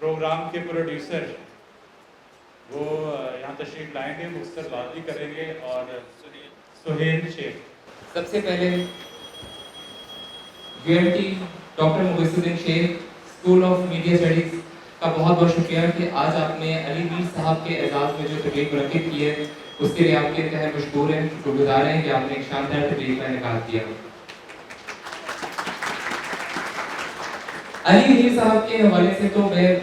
Programme کے producer وہ یہاں تشریف لائیں گے، مجھ سے بات بھی کریں گے، اور سہیل شیخ. سب سے پہلے UMT doctor مویس Uddin Sheikh school of media studies کا بہت بہت شکریہ کہ آج آپ نے علی میر صاحب کے اعزاز میں جو تقریب منعقد کی ہے اس کے لیے آپ کے انتہائی مشکور ہیں، شکر گزار ہیں کہ آپ نے ایک شاندار تقریب کا انعقاد کیا. علی میر صاحب کے حوالے سے تو میں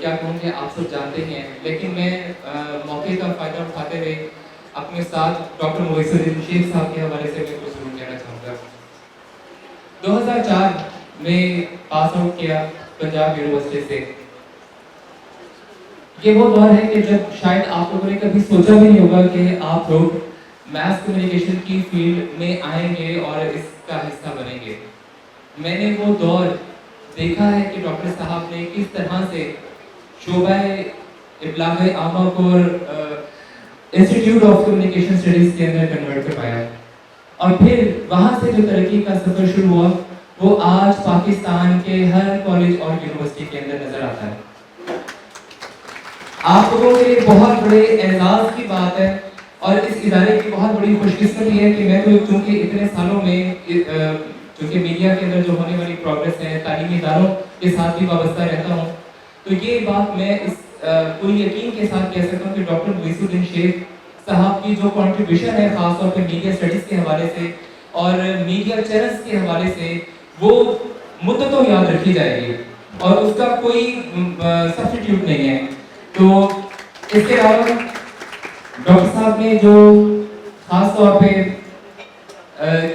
کیا کہوں کہ آپ سب جانتے ہیں، لیکن میں موقع کا فائدہ اٹھاتے ہوئے اپنے ساتھ ڈاکٹر مویس الدین شیخ صاحب کے حوالے سے میں کچھ ضرور کہنا چاہوں گا. 2004 میں پاس آؤٹ کیا پنجاب یونیورسٹی سے. یہ وہ دور ہے کہ جب شاید آپ لوگوں نے کبھی سوچا بھی نہیں ہوگا کہ آپ لوگ میس کمیونیکیشن کی فیلڈ میں آئیں گے اور اس کا حصہ بنیں گے. میں نے وہ دور دیکھا ہے کہ ڈاکٹر صاحب نے کس طرح سے شعبہ ابلاغ عامہ کو انسٹیٹیوٹ آف کمیونیکیشن اسٹڈیز کے اندر کنورٹ کر پایا، اور پھر وہاں سے جو ترقی کا سفر شروع ہوا وہ آج پاکستان کے ہر کالج اور یونیورسٹی کے اندر نظر آتا ہے. آپ لوگوں کے لیے بہت بڑے اعزاز کی بات ہے اور اس ادارے کی بہت بڑی خوش قسمتی ہے کہ میں تو چونکہ اتنے سالوں میں چونکہ میڈیا کے اندر جو ہونے والی پروگرس ہے تعلیمی اداروں کے ساتھ بھی وابستہ رہتا ہوں، تو یہ بات میں اس پوری یقین کے ساتھ کہہ سکتا ہوں کہ ڈاکٹر مویس الدین شیخ صاحب کی جو کنٹریبیوشن ہے خاص طور پہ میڈیا اسٹڈیز کے حوالے سے اور میڈیا چینلز کے حوالے سے وہ مدتوں یاد رکھی جائے گی اور اس کا کوئی سبسٹیٹیوٹ نہیں ہے. تو اس کے علاوہ ڈاکٹر صاحب نے جو خاص طور پہ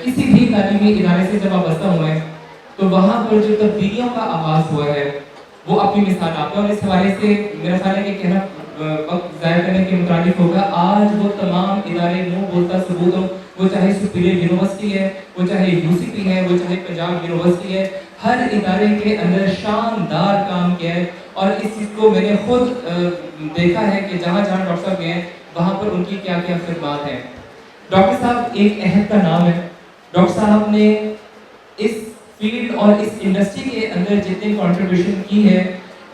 کسی بھی تعلیمی ادارے سے جب وابستہ ہوئے ہیں تو وہاں پر جو تبدیلیوں کا آغاز ہوا ہے وہ اپنی مثال آپ ہے، اور اس حوالے سے میرا خیال ہے کہ کہنا وقت ضائع کرنے کے متعلق ہوگا. آج وہ تمام ادارے منہ بولتا ثبوت ہو، وہ چاہے سپیریئر یونیورسٹی ہے، وہ چاہے UCP ہے، وہ چاہے پنجاب یونیورسٹی ہے، ہر ادارے کے اندر شاندار کام کیا ہے. اور اس چیز کو میں نے خود دیکھا ہے کہ جہاں جہاں ڈاکٹر صاحب گئے ہیں وہاں پر ان کی کیا کیا خدمات ہیں. ڈاکٹر صاحب ایک عہد کا نام ہے. ڈاکٹر صاحب نے اس فیلڈ اور اس انڈسٹری کے اندر جتنی کنٹریبیوشن کی ہے،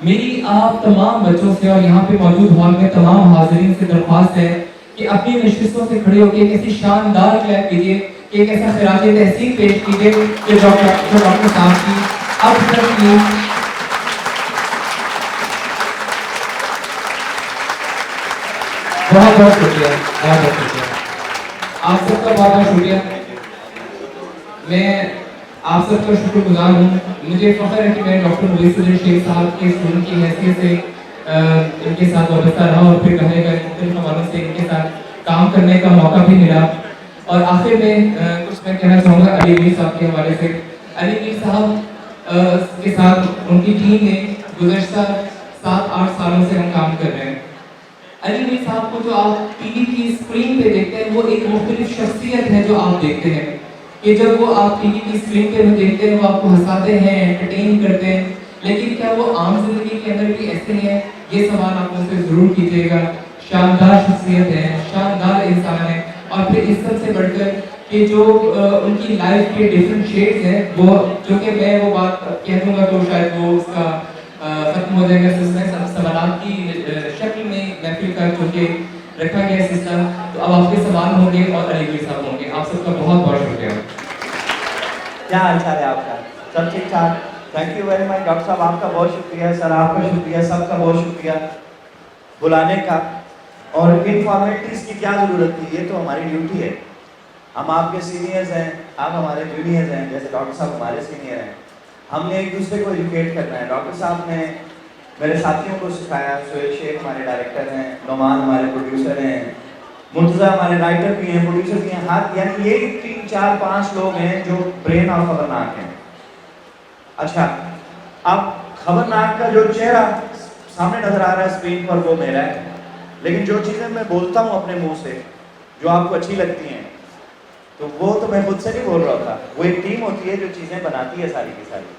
میری آپ تمام بچوں سے اور یہاں پہ موجود ہال میں تمام حاضرین سے درخواست ہے کہ اپنی نشستوں سے کھڑے ہو کے ایک ایسی شاندار کلیپ کیجیے کہ ایک ایسا خراج تحسین پیش کیجیے کہ ڈاکٹر صاحب کی اب تک کی بہت بہت شکریہ. آپ سب کا بہت بہت شکریہ. میں آپ سب کا شکر گزار ہوں. مجھے فخر ہے کہ میں ڈاکٹر مویس الدین شیخ صاحب کے اسٹوڈنٹ کی حیثیت سے ان کے ساتھ وابستہ رہا اور پھر کہنے کا مختلف حوالوں سے ان کے ساتھ کام کرنے کا موقع بھی ملا. اور آخر میں کچھ میں کہنا چاہوں گا علی میر صاحب کے حوالے سے. علی میر صاحب کے ساتھ ان کی ٹیم نے گزشتہ 7-8 سالوں سے ہم کام کر رہے ہیں. علی میر صاحب کو جو آپ ٹی وی کی اسکرین پہ دیکھتے ہیں وہ ایک مختلف شخصیت ہے جو آپ دیکھتے ہیں کہ جب وہ آپ ٹی وی کی اسکرین پہ دیکھتے ہیں وہ آپ کو ہنساتے ہیں، انٹرٹین کرتے ہیں، لیکن کیا وہ عام زندگی کے اندر بھی ایسے ہیں؟ یہ سوال آپ مجھ سے ضرور کیجیے گا. شاندار شخصیت ہے، شاندار انسان ہے، اور پھر اس سب سے بڑھ کر کہ جو ان کی لائف کے ڈفرینٹ شیڈز ہیں وہ چونکہ میں وہ بات کہہ دوں گا تو شاید وہ اس کا ختم ہو جائے گا. سوالات کی شکل میں محفل کا چونکہ رکھا گیا سسٹم، تو اب آپ کے سوال ہوں گے اور علی میر صاحب ہوں گے. آپ سب کا بہت بہت شکریہ. کیا حال چال ہے آپ کا؟ سب ٹھیک ٹھاک؟ Thank you very much doctor صاحب، آپ کا بہت شکریہ. سر آپ کا شکریہ، سب کا بہت شکریہ بلانے کا. اور ان فارمیلٹیز کی کیا ضرورت تھی؟ یہ تو ہماری ڈیوٹی ہے. ہم آپ کے سینئرز ہیں، آپ ہمارے جونیئرز ہیں، جیسے ڈاکٹر صاحب ہمارے سینئر ہیں. ہم نے ایک دوسرے کو ایجوکیٹ کرنا ہے. ڈاکٹر صاحب نے میرے ساتھیوں کو سکھایا. سہیل شیخ ہمارے ڈائریکٹر ہیں، نعمان ہمارے پروڈیوسر ہیں، مرتضیٰ ہمارے رائٹر بھی ہیں، پروڈیوسر بھی ہیں. ہاتھ یعنی یہ 3-4-5 لوگ ہیں جو برین آف خبرناک ہیں. اچھا، اب خبرناک کا جو چہرہ سامنے نظر آ رہا ہے اسکرین پر وہ میرا ہے، لیکن جو چیزیں میں بولتا ہوں اپنے منہ سے جو آپ کو اچھی لگتی ہیں تو وہ تو میں خود سے نہیں بول رہا تھا. وہ ایک ٹیم ہوتی ہے جو چیزیں بناتی ہے ساری کی ساری.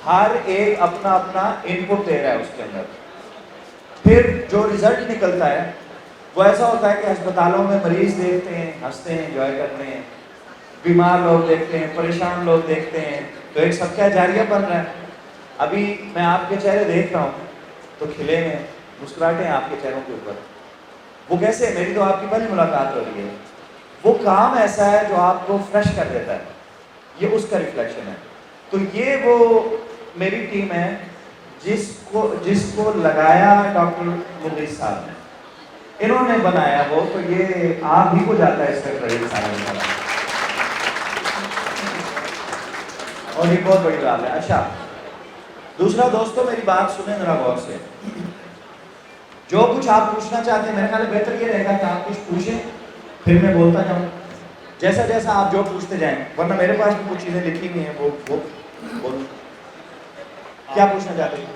ہر ایک اپنا اپنا ان پٹ دے رہا ہے اس کے اندر. پھر جو رزلٹ نکلتا ہے وہ ایسا ہوتا ہے کہ ہسپتالوں میں مریض دیکھتے ہیں، ہنستے ہیں، انجوائے کرتے ہیں. بیمار لوگ دیکھتے ہیں، پریشان لوگ دیکھتے ہیں، تو ایک صدقہ جاریہ بن رہا ہے. ابھی میں آپ کے چہرے دیکھ رہا ہوں तो खिले हैं, मुस्कुराहटें हैं आपके चेहरों के ऊपर। वो कैसे? मेरी तो आपकी पहली मुलाकात हो रही है। वो काम ऐसा है जो आपको फ्रेश कर देता है, ये उसका रिफ्लेक्शन है। तो ये वो मेरी टीम है जिसको लगाया डॉक्टर मुदरिस साहब ने, इन्होंने बनाया वो, तो ये आप ही को जाता है इसका क्रेडिट सारा, और ये बहुत बड़ी बात है। अच्छा, दूसरा दोस्तों मेरी बात सुने जरा गौर से। जो कुछ आप पूछना चाहते हैं, मेरे ख्याल बेहतर ये रहेगा कि आप कुछ पूछें, फिर मैं बोलता जाऊँ जैसा जैसा आप जो पूछते जाएं, वरना मेरे पास भी कुछ चीज़ें लिखी हुई हैं, वो बोल। क्या पूछना चाहते हैं?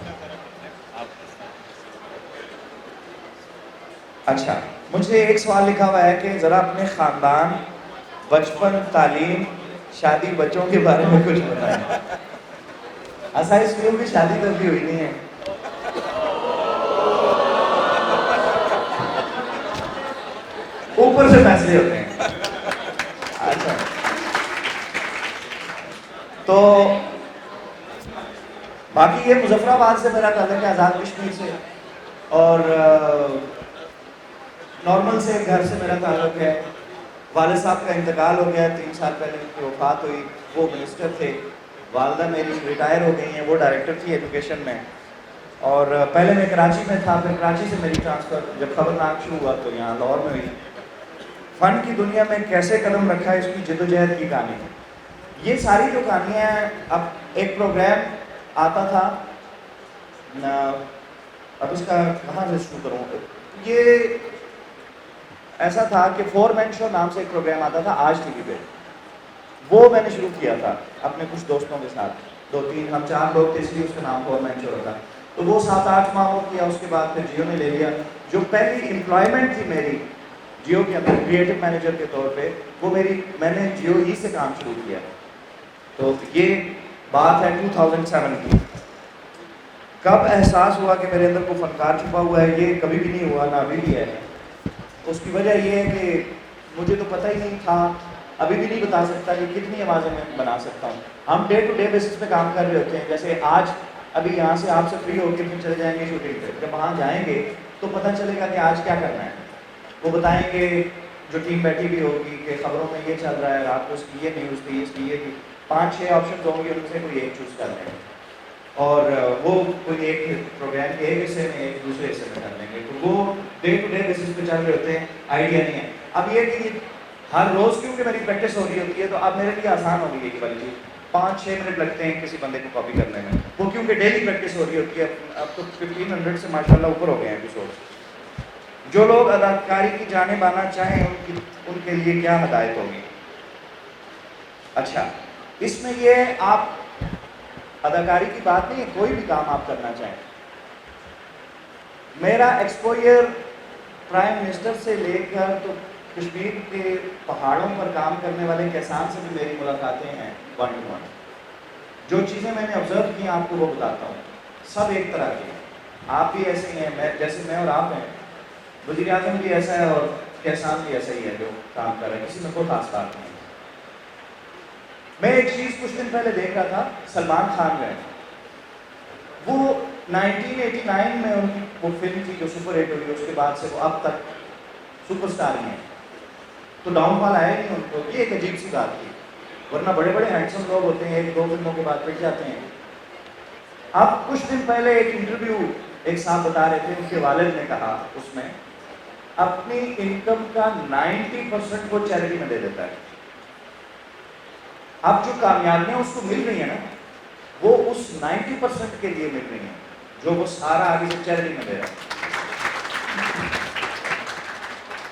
अच्छा, मुझे एक सवाल लिखा हुआ है कि ज़रा अपने ख़ानदान, बचपन, तालीम, शादी, बच्चों के बारे में कुछ बताएं। ऐसा इसलिए भी शादी तो अभी हुई नहीं है। ऊपर से फैसले होते हैं। अच्छा, तो बाकी ये मुजफ्फराबाद से मेरा ताल्लुक है, आज़ाद कश्मीर से, और नॉर्मल से घर से मेरा ताल्लुक है। वालिद साहब का इंतकाल हो गया 3 साल पहले, उनकी वफ़ात हुई। वो मिनिस्टर थे। वालदा मेरी रिटायर हो गई हैं, वो डायरेक्टर थी एजुकेशन में। और पहले मैं कराची में था, फिर कराची से मेरी ट्रांसफ़र जब खबरनाक शुरू हुआ तो यहाँ लाहौर में हुई। फ़न की दुनिया में कैसे कदम रखा है, इसकी जद्दोजहद की कहानी है। ये सारी जो कहानियाँ हैं, अब एक प्रोग्राम आता था न, अब इसका कहाँ से शुरू करूँ। ये ऐसा था कि 4 मैन शो नाम से एक प्रोग्राम आता था आज टीवी पे, वो मैंने शुरू किया था अपने कुछ दोस्तों के साथ, 2-3 हम 4 लोग थे, इसलिए उसका नाम 4 मैन शो रखा। तो वो 7-8 माह वो किया, उसके बाद फिर जियो ने ले लिया। जो पहली एम्प्लॉयमेंट थी मेरी जियो के अंदर क्रिएटिव मैनेजर के तौर पे, वो मैंने जियो ही से काम शुरू किया। तो ये बात है 2007 की। कब एहसास हुआ कि मेरे अंदर कोई फनकार छुपा हुआ है, ये कभी भी नहीं हुआ, ना अभी भी है। उसकी वजह ये है कि मुझे तो पता ही नहीं था, अभी भी नहीं बता सकता कि कितनी आवाज़ें मैं बना सकता हूँ। हम डे टू डे बेसिस पे काम कर रहे होते हैं। जैसे आज अभी यहाँ से आपसे फ्री होकर फिर चले जाएंगे शूटिंग पे, जब वहाँ जाएंगे तो पता चलेगा कि आज क्या करना है। वो बताएंगे, जो टीम बैठी भी होगी कि खबरों में ये चल रहा है, रात को इसकी ये न्यूज़ थी, इसकी ये थी, 5-6 ऑप्शन होंगे, उनसे कोई एक चूज़ कर लेंगे, और वो कोई एक प्रोग्राम के एक हिस्से में एक दूसरे हिस्से में कर लेंगे। तो वो डे टू डे बेसिस पे चल रहे होते हैं, आइडिया नहीं है। अब ये कि हर रोज़ क्योंकि मेरी प्रैक्टिस हो रही होती है, तो अब मेरे लिए आसान हो गई है कि बल्कि 5-6 मिनट लगते हैं किसी बंदे को कॉपी करने में, वो क्योंकि डेली प्रैक्टिस हो रही होती है। अब तो 1500 से माशाल्लाह ऊपर हो गए हैं एपिसोड। जो लोग अदाकारी की जानिब आना चाहें उनके लिए क्या हदायत होगी? अच्छा, इसमें ये आप अदाकारी की बात नहीं है, कोई भी काम आप करना चाहें। मेरा एक्सपोजर प्राइम मिनिस्टर से लेकर तो कश्मीर के पहाड़ों पर काम करने वाले किसान से भी मेरी मुलाकातें हैं 1-to-1। जो चीज़ें मैंने ऑब्जर्व की आपको वो बताता हूँ, सब एक तरह की हैं। आप भी ऐसे ही हैं, मैं जैसे मैं और आप हैं, वज़ीर आज़म भी ऐसा है और किसान भी ऐसा ही है जो काम कर रहे हैं, किसी में कोई खास बात नहीं। मैं एक चीज़ कुछ दिन पहले देख रहा था, सलमान खान में, वो 1989 में उनकी वो फिल्म थी जो सुपर हिट हुई, उसके बाद से वो अब तक सुपरस्टार ही हैं, तो डाउनफॉल आया नहीं उनको। ये एक अजीब सी बात थी, वरना बड़े बड़े हैंडसम लोग होते हैं, 1-2 फिल्मों के बाद पिट जाते हैं। अब कुछ दिन पहले एक इंटरव्यू एक साहब बता रहे थे, उनके वालिद ने कहा उसमें अपनी इनकम का 90% वो चैरिटी में दे देता है। अब जो कामयाबियां उसको मिल रही है ना, वो उस 90% के लिए मिल रही हैं, जो वो सारा आगे से चैरिटी में दे रहा है।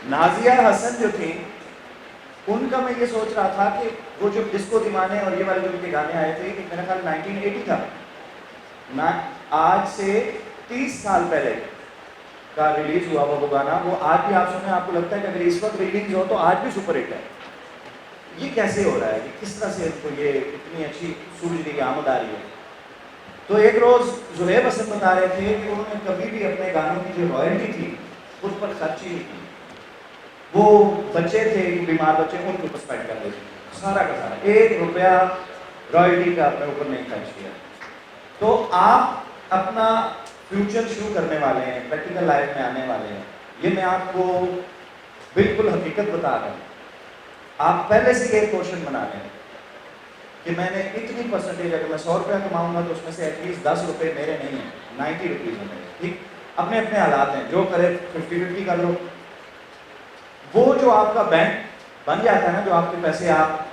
नाजिया हसन जो थी, उनका मैं ये सोच रहा था कि वो जो डिस्को दीवाने और ये वाले जो उनके गाने आए थे, कि मेरा ख्याल 1980 था ना, आज से 30 साल पहले का रिलीज हुआ वो गाना, वो आज भी आप सुने, आपको लगता है कि अगर इस वक्त रिलीज हो तो आज भी सुपर हिट है। ये कैसे हो रहा है कि किस तरह से इनको ये इतनी अच्छी सूझ आमद आ रही है? तो एक रोज़ ज़ुहैब हसन बता रहे थे कि उन्होंने कभी भी अपने गानों की जो रॉयल्टी थी उस पर खर्च ही नहीं की। वो बच्चे थे, बीमार बच्चे, उनको ऊपर स्पेंड कर देते, सारा का सारा 1 रुपया रॉयल्टी का अपने ऊपर नहीं खर्च किया। तो आप अपना फ्यूचर शुरू करने वाले हैं, प्रैक्टिकल लाइफ में आने वाले हैं, ये मैं आपको बिल्कुल हकीकत बता रहा हूँ। आप पहले से एक क्वेश्चन बना लें कि मैंने इतनी परसेंटेज, अगर मैं 100 रुपया कमाऊंगा तो उसमें से एटलीस्ट 10 रुपये मेरे नहीं हैं, 90 रुपीज़ हैं मेरे, ठीक। अपने अपने हालात हैं, जो करे 50-50 कर लो। वो जो आपका बैंक बन जाता है ना, जो आपके पैसे आप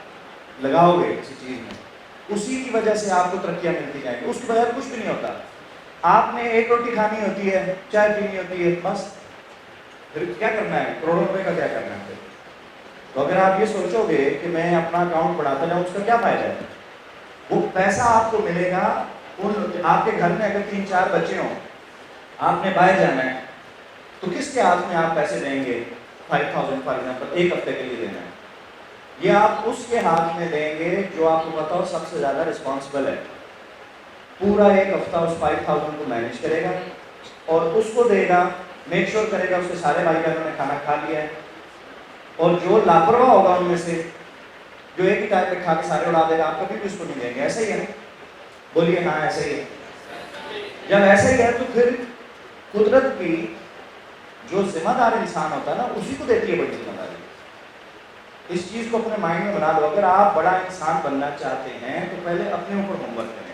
लगाओगे किसी चीज़ में, उसी की वजह से आपको तरक्कियाँ मिलती जाएंगी, उसके बगैर कुछ भी नहीं होता। आपने एक रोटी खानी होती है, चाय पीनी होती है, बस। फिर क्या करना है, करोड़ों रुपए का क्या करना है फिर? तो अगर आप ये सोचोगे कि मैं अपना अकाउंट बढ़ाता जाऊँ, उसका क्या फायदा है? वो पैसा आपको मिलेगा उन, आपके घर में अगर 3-4 बच्चे हों, आपने बाहर जाना है, तो किसके हाथ में आप पैसे देंगे? 5,000 फॉर एग्जाम्पल, एक हफ्ते के लिए देना है, ये आप उसके हाथ में देंगे जो आपको पता हो सबसे ज़्यादा रिस्पॉन्सिबल है। पूरा एक हफ्ता उस 5,000 को मैनेज करेगा और उसको देगा, मेक श्योर करेगा उसके सारे भाई बहनों ने खाना खा लिया है। और जो लापरवाह होगा उनमें से, जो एक ही टाइम पे खा के सारे उड़ा देगा, आप कभी भी उसको नहीं देंगे। ऐसा ही है ना? बोलिए हाँ, ऐसा ही है। जब ऐसा ही है तो फिर कुदरत भी जो जिम्मेदार इंसान होता है ना, उसी को देती है बड़ी जिम्मेदारी। इस चीज़ को अपने माइंड में बना लो, अगर आप बड़ा इंसान बनना चाहते हैं तो पहले अपने ऊपर होमवर्क करें।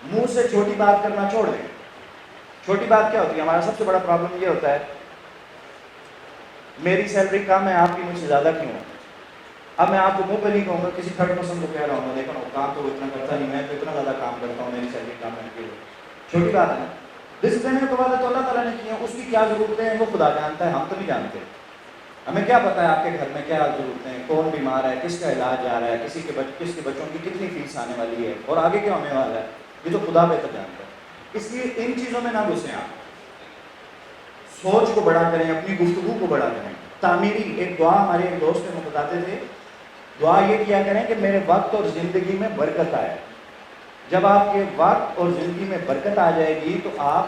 मुंह से छोटी बात करना छोड़ दें। छोटी बात क्या होती है? हमारा सबसे बड़ा प्रॉब्लम ये होता है, मेरी सैलरी कम है, आपकी मुझसे ज़्यादा क्यों है? अब मैं आपको मुंह पे नहीं कहूँगा, किसी थर्ड पर्सन को कह रहा हूँ, देखो काम तो वो इतना करता नहीं, मैं तो इतना ज़्यादा काम करता हूँ, मेरी सैलरी कम है, क्यों? छोटी बात है ना। डिसिप्लिन तो वादा तो अल्लाह ताला ने किया, उसकी क्या ज़रूरतें हैं वो खुदा जानता है, हम तो नहीं जानते। हमें क्या पता है आपके घर में क्या ज़रूरतें हैं, कौन बीमार है, किसका इलाज जा रहा है, किसके बच्चों की कितनी फीस आने वाली है और आगे क्या होने वाला है, ये तो खुदा बेहतर जानता है। इसलिए इन चीज़ों में ना घुसें आप। सोच को बड़ा करें, अपनी गुफ्तगू को बड़ा करें। तामीरी एक दुआ हमारे एक दोस्त ने बताते थे, दुआ ये किया करें कि मेरे वक्त और ज़िंदगी में बरकत आए। जब आपके वक्त और ज़िंदगी में बरकत आ जाएगी तो आप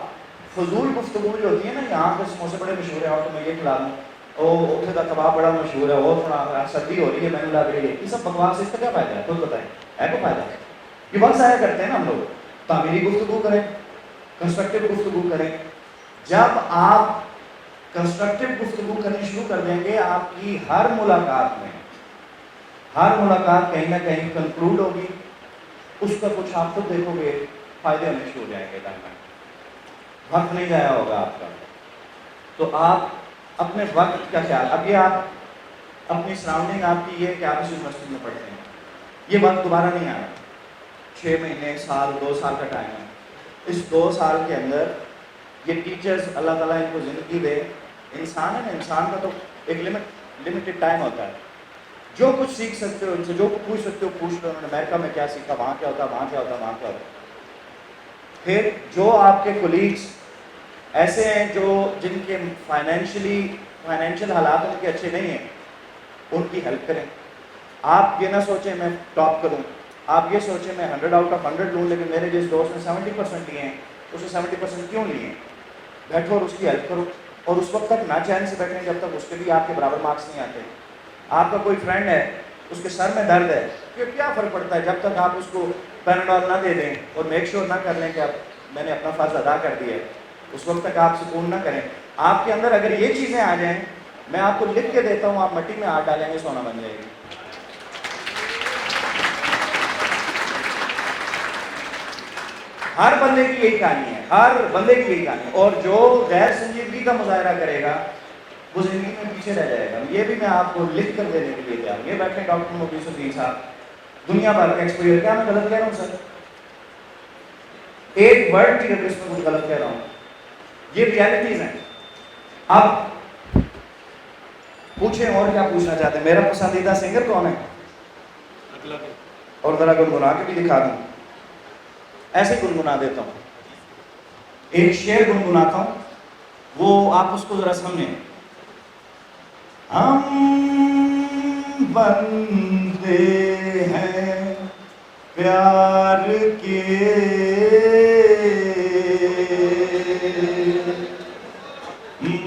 फजूल गुफ्तगू जो होती है ना, यहाँ पे समोसे बड़े मशहूर है और तो मैं ये खिला दूँ, और उत्थे का कबाब बड़ा मशहूर है, और थोड़ा सर्दी हो रही है, मैंने लग रही है, ये सब बकवास, इसका क्या फ़ायदा है? खुद बताएं, है कोई फ़ायदा? ये वक्त ज़ाया करते हैं ना हम लोग। तामीरी गुफ्तगू करें, कंस्ट्रक्टिव गुफ्तगू करें। जब आप कंस्ट्रक्टिव गुफ्तगू करनी शुरू कर देंगे, आपकी हर मुलाकात कहीं ना कहीं कंक्लूड होगी, उसका कुछ आप खुद देखोगे फायदे होने शुरू हो जाएंगे। वक्त नहीं जाया होगा आपका। तो आप अपने वक्त का ख्याल, अब ये आप अपनी सराउंडिंग आपकी ये कि आप इस यूनिवर्सिटी में पढ़ते हैं, ये वक्त दोबारा नहीं आना। 6 महीने, साल, 2 साल का टाइम है। इस 2 साल के अंदर ये टीचर्स, अल्लाह ताला इनको ज़िंदगी दे, इंसान है ना, इंसान का तो एक लिमिटेड टाइम होता है। जो कुछ सीख सकते हो इनसे, जो कुछ पूछ सकते हो पूछ लो, उन्होंने अमेरिका में क्या सीखा, वहाँ क्या होता, वहाँ क्या होता, वहाँ क्या होता। फिर जो आपके कोलीग्स ऐसे हैं जो जिनके फाइनेंशियल हालात उनके अच्छे नहीं हैं, उनकी हेल्प करें। आप ये ना सोचें मैं टॉप करूं, आप ये सोचें मैं 100 आउट ऑफ 100 लूँ, लेकिन मेरे जिस दोस्त ने 70% लिए हैं, उसने 70% क्यों लिए हैं? बैठो और उसकी हेल्प करो, और उस वक्त तक ना चैन से बैठें जब तक उसके भी आपके बराबर मार्क्स नहीं आते। आपका कोई फ्रेंड है, उसके सर में दर्द है, फिर क्या फ़र्क पड़ता है जब तक आप उसको पैराडॉल ना दे दें और मेक श्योर ना कर लें कि अब मैंने अपना फ़र्ज़ अदा कर दिया है, उस वक्त तक आप सुकून ना करें। आपके अंदर अगर ये चीज़ें आ जाएं, मैं आपको लिख के देता हूँ, आप मिट्टी में हाथ डालेंगे, सोना बन जाएगी। हर बंदे की यही कहानी है, हर बंदे की यही कहानी है। और जो गैर संजीदगी का मुजाहरा करेगा वो जिंदगी में पीछे रह जाएगा। ये भी मैं आपको लिख कर देने के लिए तैयार। ये बैठे डॉक्टर मुबीसुद्दीन साहब, दुनिया भर का एक्सपीरियंस। क्या मैं गलत कह रहा हूँ सर? एक वर्ड भी अगर इसमें कुछ गलत कह रहा हूँ, ये रियलिटीज हैं। अब पूछे और क्या पूछना चाहते हैं? मेरा पसंदीदा सिंगर कौन है? और जरा गुनगुना के भी दिखा दूं। ऐसे गुनगुना देता हूँ, एक शेर गुनगुनाता हूँ, वो आप उसको जरा समझें। हम बंदे हैं प्यार के,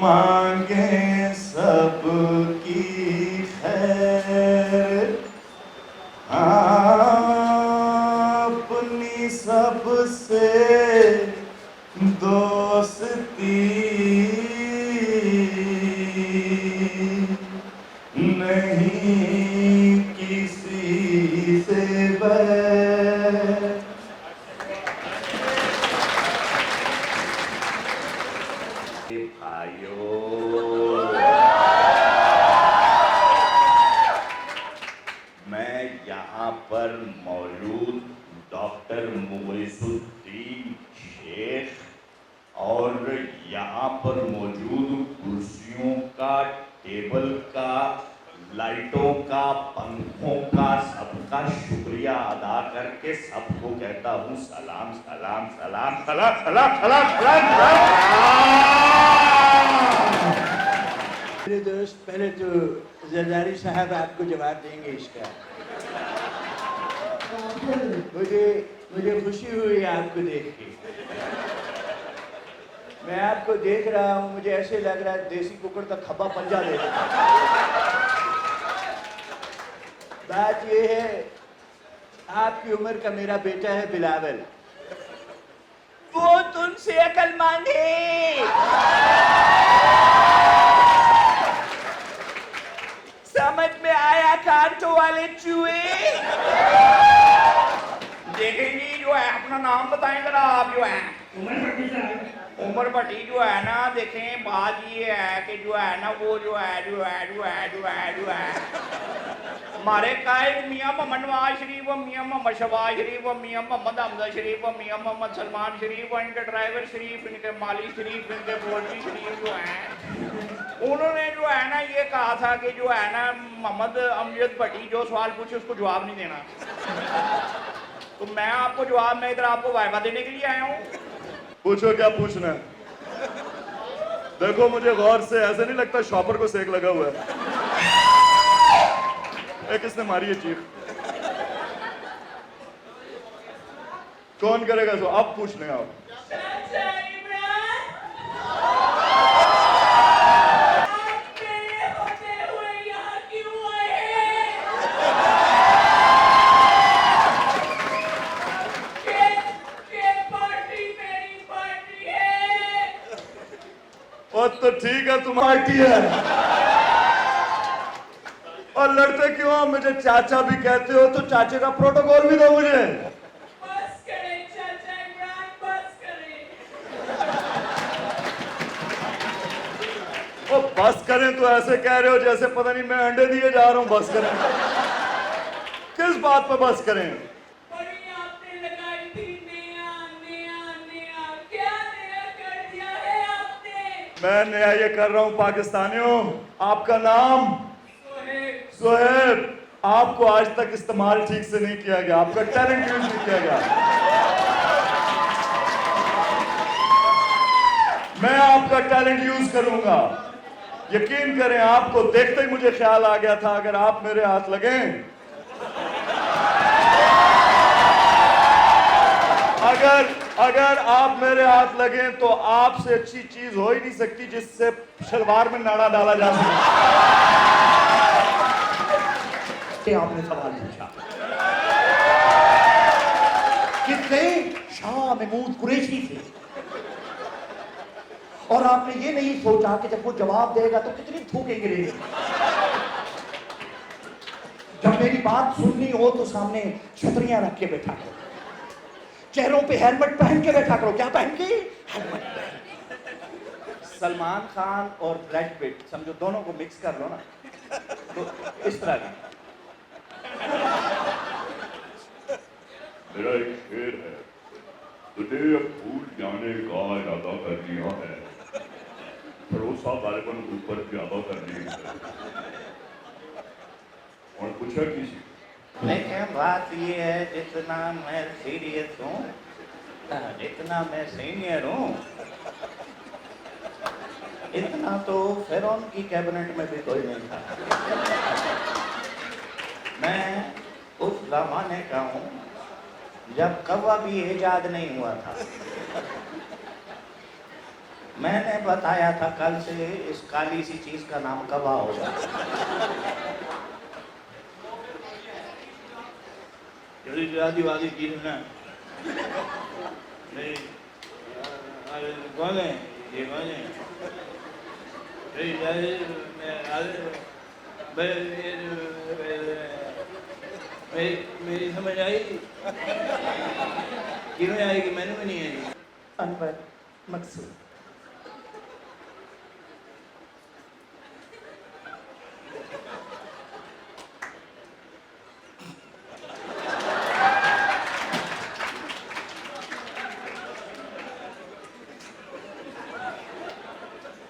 मांगे सबकी खैर, अपनी सबसे दोस्ती नहीं किसी से बैर। भाइयों, मैं यहाँ पर मौजूद डॉक्टर मुइज़ुद्दीन शेख और यहाँ पर मौजूद कुर्सियों का, टेबल का, लाइटों का, पंखों का, सबका शुक्रिया अदा करके सबको कहता हूँ सलाम सलाम सलाम सलाम सलाम सलाम सलाम सलाम। मेरे दोस्त, पहले तो जरदारी साहब आपको जवाब देंगे इसका। मुझे खुशी हुई आपको देख के। मैं आपको देख रहा हूँ, मुझे ऐसे लग रहा है देसी कुकर का खब्बा पंजा ले रहा। बात ये है, आपकी उम्र का मेरा बेटा है बिलावल, वो तुमसे अकल मांगे। समझ में आया कांटों वाले चूहे? देखेंगी जो है, अपना नाम बताएं जरा आप। जो है उमर भट्टी जो है ना, देखें बात ये है कि जो है ना वो जो है हमारे कायद मियाँ मोहम्मद नवाज शरीफ, मियाँ मोहम्मद शहबाज शरीफ, मियाँ मोहम्मद हमजा शरीफ, मियाँ मोहम्मद सलमान शरीफ, इनके ड्राइवर शरीफ, इनके माली शरीफ, इनके फौजी शरीफ जो हैं, उन्होंने जो है ना ये कहा था कि जो है ना मोहम्मद अमजद भट्टी जो सवाल पूछे उसको जवाब नहीं देना। तो मैं आपको जवाब, मैं इधर आपको वाइवा देने के लिए आया हूँ। पूछो क्या पूछना है। देखो मुझे गौर से ऐसे नहीं लगता शॉपर को सेक लगा हुआ है। किसने मारी है चीख? कौन करेगा सो? अब पूछ लें आप। तो ठीक है, तुम पार्टी है और लड़ते क्यों हो? मुझे चाचा भी कहते हो तो चाचे का प्रोटोकॉल भी दो मुझे। बस करें चाचा इमरान, बस करें। ओ बस करें तो ऐसे कह रहे हो जैसे पता नहीं मैं अंडे दिए जा रहा हूं। बस करें किस बात पे बस करें? बड़ी आपने लगाई थी नया नया नया, क्या नया कर दिया है आपने? मैं नया ये कर रहा हूं पाकिस्तानियों। आपका नाम सोहेब। आपको आज तक इस्तेमाल ठीक से नहीं किया गया, आपका टैलेंट यूज नहीं किया गया। मैं आपका टैलेंट यूज करूंगा। यकीन करें, आपको देखते ही मुझे ख्याल आ गया था अगर आप मेरे हाथ लगें, अगर आप मेरे हाथ लगें तो आपसे अच्छी चीज हो ही नहीं सकती जिससे शलवार में नाड़ा डाला जा सके। आपने सवाल पूछा कितने शाह महमूद कुरैशी थे, और आपने ये नहीं सोचा कि जब वो जवाब देगा तो कितनी थूकें गिरेंगी। जब मेरी बात सुननी हो तो सामने छतरियां रख के बैठा करो, चेहरों पे हेलमेट पहन के बैठा करो। क्या पहन के? हेलमेट पहन। सलमान खान और ब्रैड पिट समझो, दोनों को मिक्स कर लो ना, तो इस तरह का। मेरा एक शेर है, तुझे अब भूल जाने का इरादा कर दिया है, भरोसा गालिबन ऊपर ज्यादा करने का। और पूछा किसी, लेकिन बात ये है, जितना मैं सीरियस हूँ, जितना मैं सीनियर हूँ, इतना तो फिरौन की कैबिनेट में भी कोई नहीं था। मैं उस जमाने का हूँ जब कौवा भी इजाद नहीं हुआ था। मैंने बताया था कल से इस काली सी चीज का नाम कौवा होगा। आदिवासी चीज ना नहीं, कौन है ये कौन है मेरी समझ आई क्यों आएगी मैंने भी नहीं आई अनवर मकसूद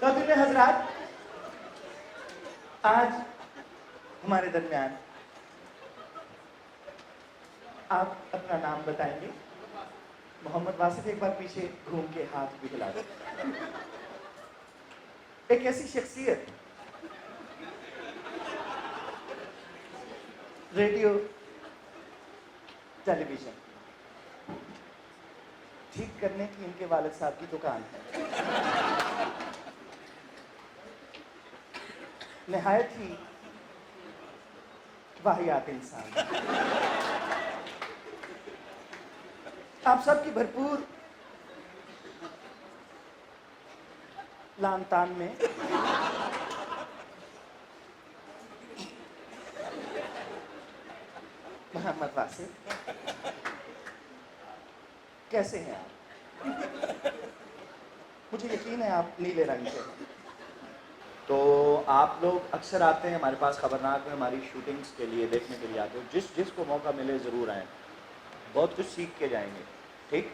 कबीर हजरात, आज हमारे दरमियान आप अपना नाम बताएंगे। मोहम्मद वासिफ एक बार पीछे घूम के हाथ भी हिला दे। एक ऐसी शख्सियत रेडियो टेलीविजन ठीक करने की इनके वालिद साहब की दुकान है। निहायत ही वाहियात इंसान, आप सबकी भरपूर लान तान में मोहम्मद वासिफ कैसे हैं आप? मुझे यकीन है आप नीले रंग के हैं। तो आप लोग अक्सर आते हैं हमारे पास खबरनाक में, हमारी शूटिंग्स के लिए देखने के लिए आते हो। जिसको मौका मिले ज़रूर आएँ, बहुत कुछ सीख के जाएंगे, ठीक?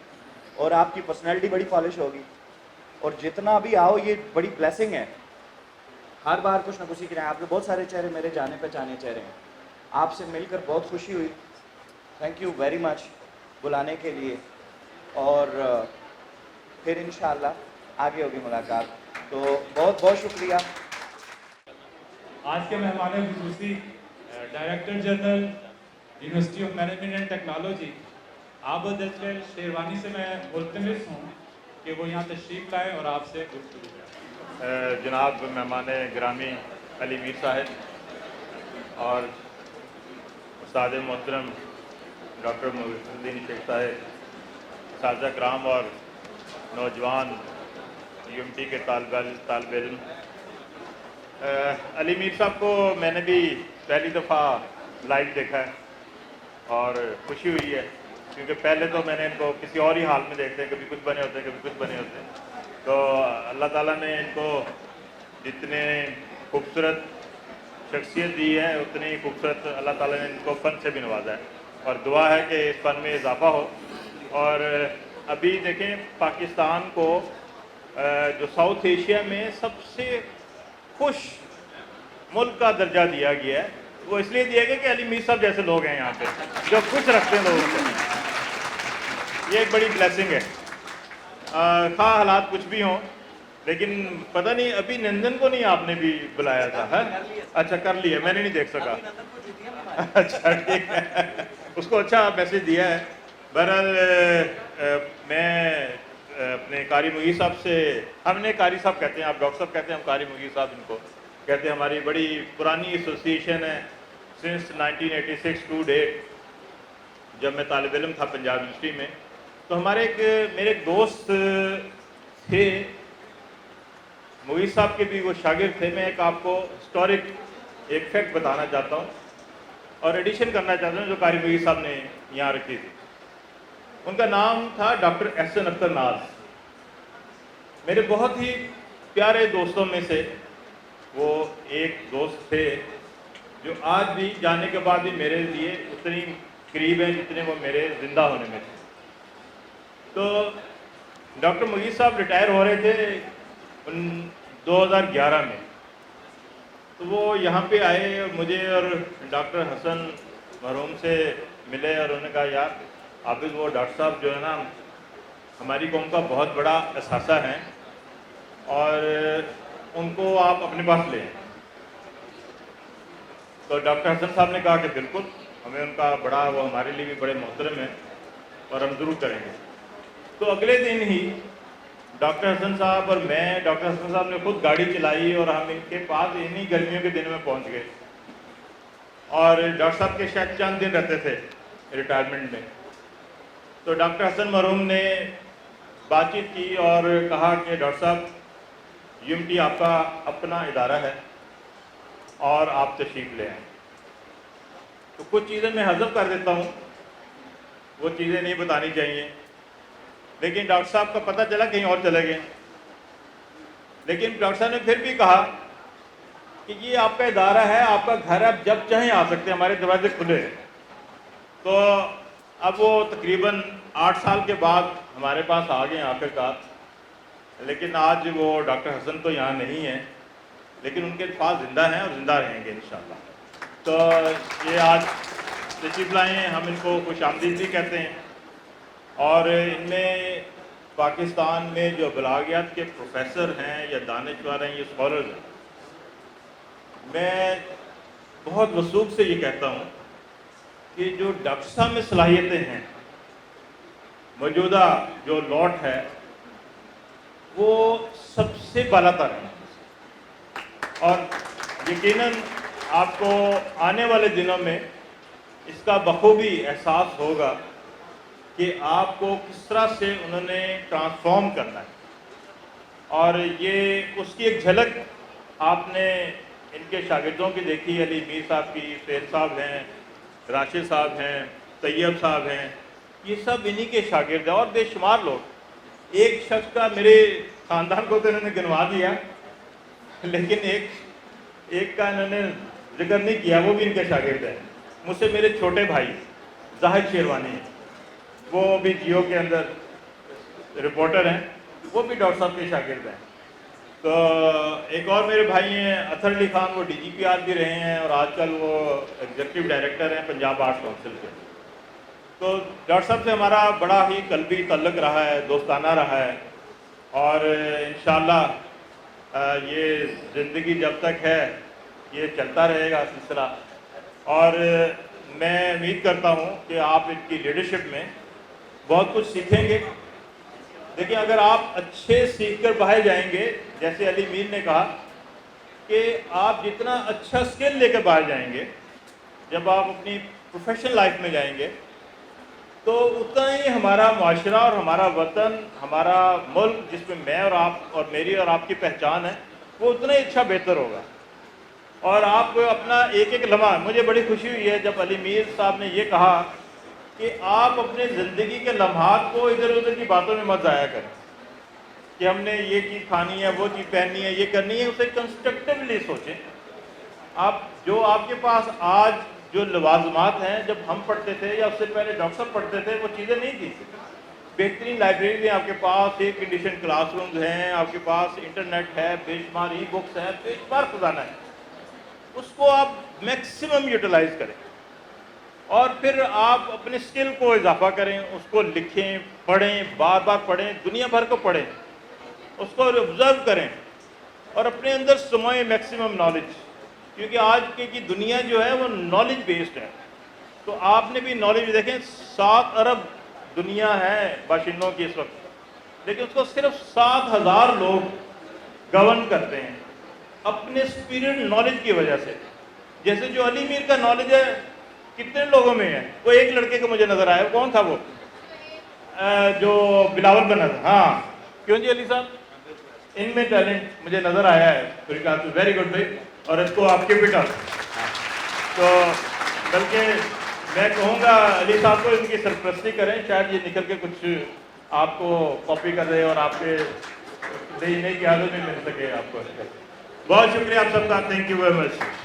और आपकी पर्सनैलिटी बड़ी पॉलिश होगी, और जितना भी आओ ये बड़ी ब्लेसिंग है। हर बार कुछ ना कुछ सीख रहे हैं। आपके बहुत सारे चेहरे मेरे जाने पहचाने चेहरे हैं। आपसे मिलकर बहुत खुशी हुई, थैंक यू वेरी मच बुलाने के लिए, और फिर इंशाअल्लाह आगे होगी मुलाकात। तो बहुत बहुत शुक्रिया। आज के मेहमान खुसूसी director general university of management and technology Abid Asghar Sherwani से मैं मुल्तमिस हूँ कि वो यहाँ तशरीफ़ लाएँ और आपसे गुफ्तगू करें। जनाब मेहमान ग्रामी अली मीर साहब और उस्ताद मोहतरम डॉक्टर मुहीद्दीन शेख साहब, साजा कराम और नौजवान यूएमटी के तालिब इल्म, अली मीर साहब को मैंने भी पहली दफ़ा लाइव देखा है और खुशी हुई है, क्योंकि पहले तो मैंने इनको किसी और ही हाल में देखते हैं, कभी कुछ बने होते हैं, कभी कुछ बने होते हैं। तो अल्लाह ताला ने इनको जितने खूबसूरत शख्सियत दी है, उतनी ही खूबसूरत अल्लाह ताला ने इनको फ़न से भी नवाजा है, और दुआ है कि इस फ़न में इजाफ़ा हो। और अभी देखें, पाकिस्तान को जो साउथ एशिया में सबसे खुश मुल्क का दर्जा दिया गया है, वो इसलिए दिया गया कि अली मीर साहब जैसे लोग हैं यहाँ पे जो खुश रखते हैं लोगों को। ये एक बड़ी ब्लेसिंग है। खा हालात कुछ भी हों, लेकिन पता नहीं अभी नंदन को नहीं आपने भी बुलाया था, है? अच्छा कर लिया, मैंने नहीं देख सका। अच्छा ठीक है, उसको अच्छा मैसेज दिया है। बहरहाल मैं अपने कारी मुगीर साहब से, हमने कारी साहब कहते हैं, आप डॉक्टर साहब कहते हैं, हम कारी मुगीर साहब इनको कहते हैं। हमारी बड़ी पुरानी एसोसिएशन है सिंस 1986 टू डेट, जब मैं तालिब इल्म था पंजाब यूनिवर्सिटी में। तो हमारे मेरे एक दोस्त थे मुगीर साहब के भी, वो शागिर्द थे। मैं एक आपको हिस्टोरिक एक फैक्ट बताना चाहता हूँ और एडिशन करना चाहता हूँ जो कारी मुगीर साहब ने यहाँ रखी थी। उनका नाम था डॉक्टर एहसन अख्तर नाज। मेरे बहुत ही प्यारे दोस्तों में से वो एक दोस्त थे जो आज भी जाने के बाद भी मेरे लिए उतनी करीब हैं जितने वो मेरे ज़िंदा होने में थे। तो डॉक्टर मुगीर साहब रिटायर हो रहे थे 2011 में, तो वो यहाँ पे आए और मुझे और डॉक्टर हसन मरहूम से मिले और उन्होंने कहा यार हाफिज़ वो डॉक्टर साहब जो है ना हमारी कौम का बहुत बड़ा असासा है और उनको आप अपने पास लें। तो डॉक्टर हसन साहब ने कहा कि बिल्कुल, हमें उनका बड़ा, वो हमारे लिए भी बड़े मोहतरम हैं और हम ज़रूर करेंगे। तो अगले दिन ही डॉक्टर हसन साहब और मैं, डॉक्टर हसन साहब ने खुद गाड़ी चलाई और हम इनके पास इन्हीं गर्मियों के दिन में पहुंच गए। और डॉक्टर साहब के शायद चंद दिन रहते थे रिटायरमेंट में। तो डॉक्टर हसन मरहूम ने بات چیت کی اور کہا کہ ڈاکٹر صاحب UMT آپ کا اپنا ادارہ ہے اور آپ تشریف لے آئیں. تو کچھ چیزیں میں حذف کر دیتا ہوں, وہ چیزیں نہیں بتانی چاہیے, لیکن ڈاکٹر صاحب کا پتہ چلا کہیں اور چلے گئے. لیکن ڈاکٹر صاحب نے پھر بھی کہا کہ یہ آپ کا ادارہ ہے, آپ کا گھر ہے, آپ جب چاہیں آ سکتے ہیں, ہمارے دروازے کھلے ہیں. تو اب وہ تقریباً 8 سال کے بعد ہمارے پاس آ گئے ہیں آخر کار. لیکن آج وہ ڈاکٹر حسن تو یہاں نہیں ہیں, لیکن ان کے الفاظ زندہ ہیں اور زندہ رہیں گے انشاءاللہ. تو یہ آج تشریف لائے ہیں, ہم ان کو خوش آمدید بھی کہتے ہیں. اور ان میں پاکستان میں جو بلاغیات کے پروفیسر ہیں یا دانشور ہیں یا اسکالرز ہیں, میں بہت وثوق سے یہ کہتا ہوں کہ جو ڈاکٹر صاحب میں صلاحیتیں ہیں, موجودہ جو لاٹ ہے وہ سب سے بالا تر ہیں. اور یقیناً آپ کو آنے والے دنوں میں اس کا بخوبی احساس ہوگا کہ آپ کو کس طرح سے انہوں نے ٹرانسفارم کرنا ہے. اور یہ اس کی ایک جھلک آپ نے ان کے شاگردوں کی دیکھی. علی میر صاحب کی, فیض صاحب ہیں, راشد صاحب ہیں, طیب صاحب ہیں, یہ سب انہی کے شاگرد ہیں. اور بے شمار لوگ, ایک شخص کا میرے خاندان کو تو انہوں نے گنوا دیا, لیکن ایک کا انہوں نے ذکر نہیں کیا, وہ بھی ان کے شاگرد ہیں. مجھ سے میرے چھوٹے بھائی زاہد شیروانی ہیں, وہ بھی جیو کے اندر رپورٹر ہیں, وہ بھی ڈاکٹر صاحب کے شاگرد ہیں. تو ایک اور میرے بھائی ہیں اطہر علی خان, وہ DGPR بھی رہے ہیں اور آج کل وہ ایگزیکٹو ڈائریکٹر ہیں پنجاب آرٹس کونسل کے. تو ڈاکٹر صاحب سے ہمارا بڑا ہی قلبی تعلق رہا ہے, دوستانہ رہا ہے. اور انشاءاللہ یہ زندگی جب تک ہے یہ چلتا رہے گا سلسلہ. اور میں امید کرتا ہوں کہ آپ ان کی لیڈرشپ میں بہت کچھ سیکھیں گے. دیکھیں, اگر آپ اچھے سیکھ کر باہر جائیں گے, جیسے علی میر نے کہا کہ آپ جتنا اچھا سکل لے کر باہر جائیں گے, جب آپ اپنی پروفیشنل لائف میں جائیں گے, تو اتنا ہی ہمارا معاشرہ اور ہمارا وطن, ہمارا ملک جس میں میں اور آپ اور میری اور آپ کی پہچان ہے, وہ اتنا ہی اچھا بہتر ہوگا. اور آپ اپنا ایک ایک لمحہ, مجھے بڑی خوشی ہوئی ہے جب علی میر صاحب نے یہ کہا کہ آپ اپنے زندگی کے لمحات کو ادھر ادھر کی باتوں میں مت ضائع کریں کہ ہم نے یہ چیز کھانی ہے, وہ چیز پہننی ہے, یہ کرنی ہے. اسے کنسٹرکٹیولی سوچیں. آپ جو آپ کے پاس آج جو لوازمات ہیں, جب ہم پڑھتے تھے یا اس سے پہلے ڈاکٹر صاحب پڑھتے تھے, وہ چیزیں نہیں تھیں. بہترین لائبریریز ہیں آپ کے پاس, ایئر کنڈیشن کلاس رومز ہیں آپ کے پاس, انٹرنیٹ ہے, بے شمار ای بکس ہیں, بے شمار خزانہ ہے. اس کو آپ میکسیمم یوٹیلائز کریں اور پھر آپ اپنے سکل کو اضافہ کریں, اس کو لکھیں, پڑھیں, بار بار پڑھیں, دنیا بھر کو پڑھیں, اس کو آبزرو کریں اور اپنے اندر سموئیں میکسیمم نالج. کیونکہ آج کی دنیا جو ہے وہ نالج بیسڈ ہے. تو آپ نے بھی نالج دیکھیں, 7 ارب دنیا ہے باشندوں کی اس وقت, لیکن اس کو صرف 7,000 لوگ گورن کرتے ہیں اپنے اسپیریٹ نالج کی وجہ سے. جیسے جو علی میر کا نالج ہے کتنے لوگوں میں ہے, وہ ایک لڑکے کو مجھے نظر آیا, کون تھا وہ, جو بلاول بنا تھا. ہاں کیوں جی علی صاحب, ان میں ٹیلنٹ مجھے نظر آیا ہے. ویری گڈ بھائی, اور اس کو آپ کے بیٹا. تو بلکہ میں کہوں گا علی صاحب کو ان کی سرپرستی کریں, شاید یہ نکل کے کچھ آپ کو کاپی کر رہے اور آپ کے نہیں کی عادت میں مل سکے آپ کو. بہت شکریہ آپ سب کا, تھینک یو ویری مچ.